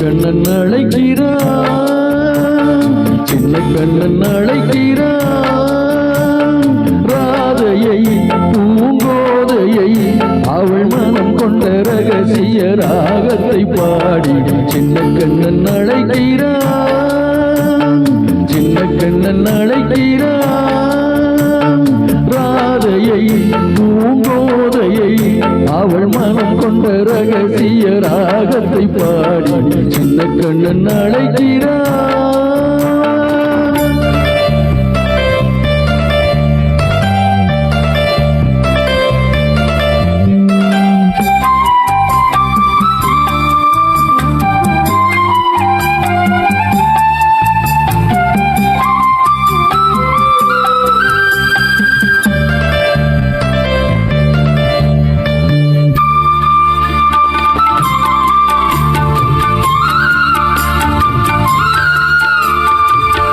கண்ணன் அழைக்கிறான், சின்ன கண்ணன் அழைக்கிறான். ராதையை பூங்கோதையை அவள் மனம் கொண்ட ரகசிய ராகத்தை பாடி சின்ன கண்ணன் அழைக்கிறான், சின்ன கண்ணன் அழைக்கிறான். ராதையை பூங்கோதையை அவள் மனம் கொண்ட ரகசிய ராகத்தை பாடி சின்ன கண்ணன் அழைக்கிறான்.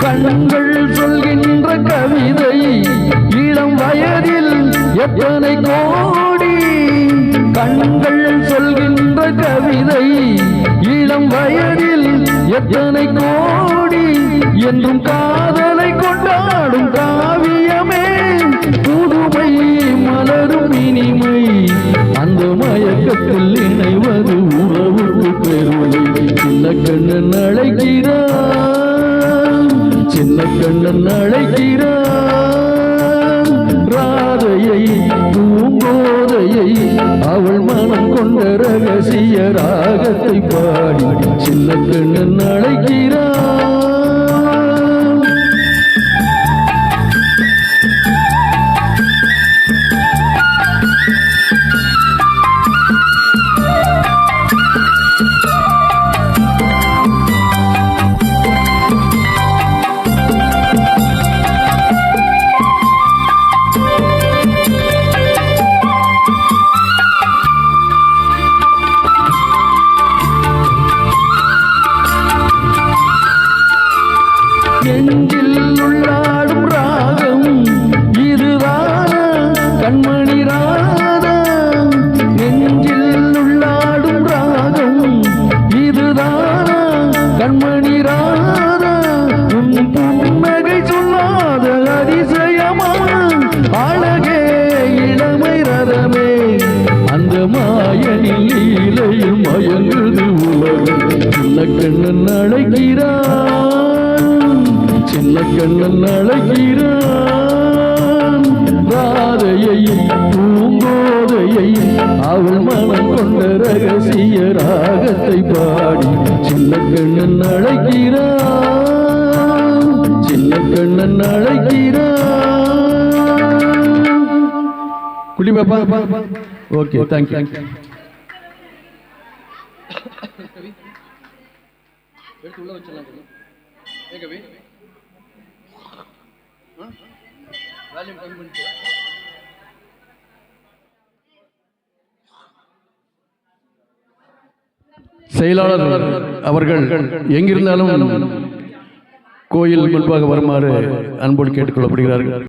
கண்கள் சொல்கின்ற கவிதை இளம் வயதில் எத்தனை கோடி. கண்கள் சொல்கின்ற கவிதை இளம் வயதில் எத்தனை கோடி. என்றும் காதலை கொண்டாடும் காவியமே புதுமை மலரும் இனிமை. அந்த மயக்கத்தில் இணைவது உறவுக்கு பெருமை. சின்ன கண்ணன் அழைக்கிறான், சின்ன கண்ணன் அழைக்கிறான். ராதையை பூங்கோதையை அவள் மனம் கொண்ட ரகசிய ராகத்தை பாடி சின்ன கண்ணன் அழைக்கிறான். நெஞ்சில் உள்ளாடும் ராகம் இதுதானா கண்மணி ராதா. நெஞ்சில் உள்ளாடும் ராகம் இதுதானா கண்மணி ராதா. உன் புன்னகை சொல்லாத அதிசயமா அழகே இளமை ரதமே. அந்த மாயனில் லீலையில் மயங்குது உலகம். சின்ன கண்ணன் அழைக்கிறான், சின்ன கண்ணன் அழைக்கிறான். ராதையை பூங்கோதையை அவள் மனம் கொண்ட ரகசிய ராகத்தை பாடி சின்ன கண்ணன் அழைக்கிறான், சின்ன கண்ணன் அழைக்கிறான். குடி பாப்பா. Okay, thank you. எடுத்து உள்ள வச்சிடலாம். செயலாளர் அவர்கள் எங்கிருந்தாலும் கோயில் முன்பாக வருமாறு அன்போடு கேட்டுக்கொள்ளப்படுகிறார்கள்.